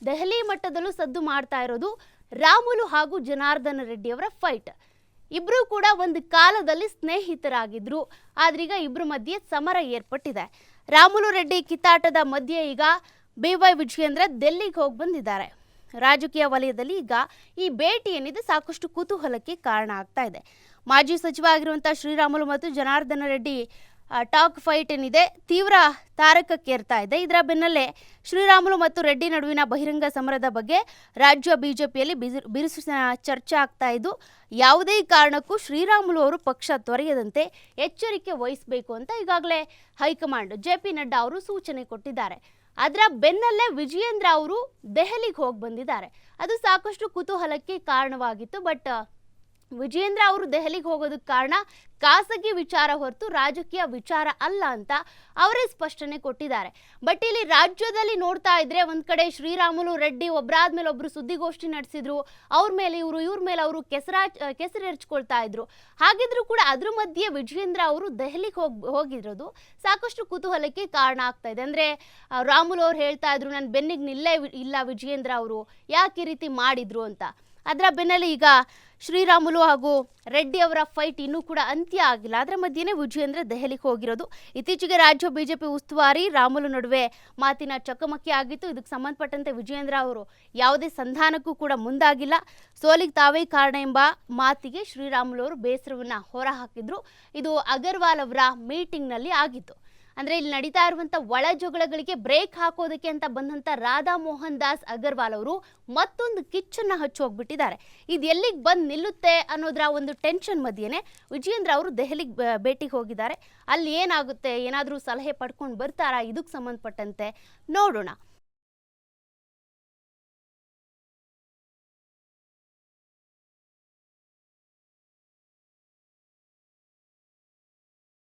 ದೆಹಲಿ ಮಟ್ಟದಲ್ಲೂ ಸದ್ದು ಮಾಡ್ತಾ ಇರೋದು ರಾಮುಲು ಹಾಗೂ ಜನಾರ್ದನ ರೆಡ್ಡಿ ಅವರ ಫೈಟ್. ಇಬ್ರು ಕೂಡ ಒಂದು ಕಾಲದಲ್ಲಿ ಸ್ನೇಹಿತರಾಗಿದ್ರು. ಆದ್ರೀಗ ಇಬ್ರು ಮಧ್ಯೆ ಸಮರ ಏರ್ಪಟ್ಟಿದೆ. ರಾಮುಲು ರೆಡ್ಡಿ ಕಿತ್ತಾಟದ ಮಧ್ಯೆ ಈಗ BY ವಿಜಯೇಂದ್ರ ಡೆಲ್ಲಿಗೆ ಹೋಗಿ ಬಂದಿದ್ದಾರೆ. ರಾಜಕೀಯ ವಲಯದಲ್ಲಿ ಈಗ ಈ ಭೇಟಿ ಏನಿದೆ ಸಾಕಷ್ಟು ಕುತೂಹಲಕ್ಕೆ ಕಾರಣ ಆಗ್ತಾ ಇದೆ. ಮಾಜಿ ಸಚಿವ ಆಗಿರುವಂತಹ ಶ್ರೀರಾಮುಲು ಮತ್ತು ಜನಾರ್ದನ ರೆಡ್ಡಿ ಟಾಕ್ ಫೈಟ್ ಏನಿದೆ ತೀವ್ರ ತಾರಕಕ್ಕೇರ್ತಾ ಇದೆ. ಇದರ ಬೆನ್ನಲ್ಲೇ ಶ್ರೀರಾಮುಲು ಮತ್ತು ರೆಡ್ಡಿ ನಡುವಿನ ಬಹಿರಂಗ ಸಮರದ ಬಗ್ಗೆ ರಾಜ್ಯ ಬಿಜೆಪಿಯಲ್ಲಿ ಬಿರುಸಿನ ಚರ್ಚೆ ಆಗ್ತಾ ಇದ್ದು, ಯಾವುದೇ ಕಾರಣಕ್ಕೂ ಶ್ರೀರಾಮುಲು ಅವರು ಪಕ್ಷ ತೊರೆಯದಂತೆ ಎಚ್ಚರಿಕೆ ವಹಿಸಬೇಕು ಅಂತ ಈಗಾಗಲೇ ಹೈಕಮಾಂಡ್ JP ನಡ್ಡಾ ಅವರು ಸೂಚನೆ ಕೊಟ್ಟಿದ್ದಾರೆ. ಅದರ ಬೆನ್ನಲ್ಲೇ ವಿಜಯೇಂದ್ರ ಅವರು ದೆಹಲಿಗೆ ಹೋಗಿ ಬಂದಿದ್ದಾರೆ. ಅದು ಸಾಕಷ್ಟು ಕುತೂಹಲಕ್ಕೆ ಕಾರಣವಾಗಿತ್ತು. ಬಟ್ ವಿಜಯೇಂದ್ರ ಅವರು ದೆಹಲಿಗೆ ಹೋಗೋದಕ್ಕೆ ಕಾರಣ ಖಾಸಗಿ ವಿಚಾರ ಹೊರತು ರಾಜಕೀಯ ವಿಚಾರ ಅಲ್ಲ ಅಂತ ಅವರೇ ಸ್ಪಷ್ಟನೆ ಕೊಟ್ಟಿದ್ದಾರೆ. ಬಟ್ ಇಲ್ಲಿ ರಾಜ್ಯದಲ್ಲಿ ನೋಡ್ತಾ ಇದ್ರೆ ಒಂದ್ ಕಡೆ ಶ್ರೀರಾಮುಲು ರೆಡ್ಡಿ ಒಬ್ಬರಾದ್ಮೇಲೆ ಒಬ್ರು ಸುದ್ದಿಗೋಷ್ಠಿ ನಡೆಸಿದ್ರು. ಅವ್ರ ಮೇಲೆ ಇವ್ರ ಮೇಲೆ ಅವರು ಕೆಸರೆರ್ಚ್ಕೊಳ್ತಾ ಇದ್ರು. ಹಾಗಿದ್ರು ಕೂಡ ಅದ್ರ ಮಧ್ಯೆ ವಿಜಯೇಂದ್ರ ಅವರು ದೆಹಲಿಗೆ ಹೋಗಿರೋದು ಸಾಕಷ್ಟು ಕುತೂಹಲಕ್ಕೆ ಕಾರಣ ಆಗ್ತಾ ಇದೆ. ಅಂದ್ರೆ ರಾಮುಲು ಅವ್ರು ಹೇಳ್ತಾ ಇದ್ರು, ನನ್ನ ಬೆನ್ನಿಗೆ ನಿಲ್ಲೇ ಇಲ್ಲ ವಿಜಯೇಂದ್ರ ಅವರು, ಯಾಕೆ ಈ ರೀತಿ ಮಾಡಿದ್ರು ಅಂತ. ಅದರ ಬೆನ್ನಲ್ಲೇ ಈಗ ಶ್ರೀರಾಮುಲು ಹಾಗೂ ರೆಡ್ಡಿ ಅವರ ಫೈಟ್ ಇನ್ನೂ ಕೂಡ ಅಂತ್ಯ ಆಗಿಲ್ಲ. ಅದರ ಮಧ್ಯೆನೇ ವಿಜಯೇಂದ್ರ ದೆಹಲಿಗೆ ಹೋಗಿರೋದು. ಇತ್ತೀಚೆಗೆ ರಾಜ್ಯ ಬಿಜೆಪಿ ಉಸ್ತುವಾರಿ ರಾಮುಲು ನಡುವೆ ಮಾತಿನ ಚಕಮಕಿ ಆಗಿತ್ತು. ಇದಕ್ಕೆ ಸಂಬಂಧಪಟ್ಟಂತೆ ವಿಜಯೇಂದ್ರ ಅವರು ಯಾವುದೇ ಸಂಧಾನಕ್ಕೂ ಕೂಡ ಮುಂದಾಗಿಲ್ಲ. ಸೋಲಿಗೆ ತಾವೇ ಕಾರಣ ಎಂಬ ಮಾತಿಗೆ ಶ್ರೀರಾಮುಲು ಅವರು ಬೇಸರವನ್ನ ಹೊರಹಾಕಿದ್ರು. ಇದು ಅಗರ್ವಾಲ್ ಅವರ ಮೀಟಿಂಗ್ನಲ್ಲಿ ಆಗಿತ್ತು. ಅಂದ್ರೆ ಇಲ್ಲಿ ನಡೀತಾ ಇರುವಂತ ಒಳ ಜಗಳಗಳಿಗೆ ಬ್ರೇಕ್ ಹಾಕೋದಕ್ಕೆ ಅಂತ ಬಂದಂತ ರಾಧಾ ಮೋಹನ್ ದಾಸ್ ಅಗರ್ವಾಲ್ ಅವರು ಮತ್ತೊಂದು ಕಿಚ್ಚನ್ನ ಹಚ್ಚಿ ಹೋಗ್ಬಿಟ್ಟಿದ್ದಾರೆ. ಇದು ಎಲ್ಲಿಗೆ ಬಂದು ನಿಲ್ಲುತ್ತೆ ಅನ್ನೋದ್ರ ಒಂದು ಟೆನ್ಷನ್ ಮಧ್ಯೆನೆ ವಿಜಯೇಂದ್ರ ಅವರು ದೆಹಲಿಗೆ ಭೇಟಿಗೆ ಹೋಗಿದ್ದಾರೆ. ಅಲ್ಲಿ ಏನಾಗುತ್ತೆ, ಏನಾದರೂ ಸಲಹೆ ಪಡ್ಕೊಂಡು ಬರ್ತಾರಾ ಇದಕ್ಕೆ ಸಂಬಂಧಪಟ್ಟಂತೆ ನೋಡೋಣ.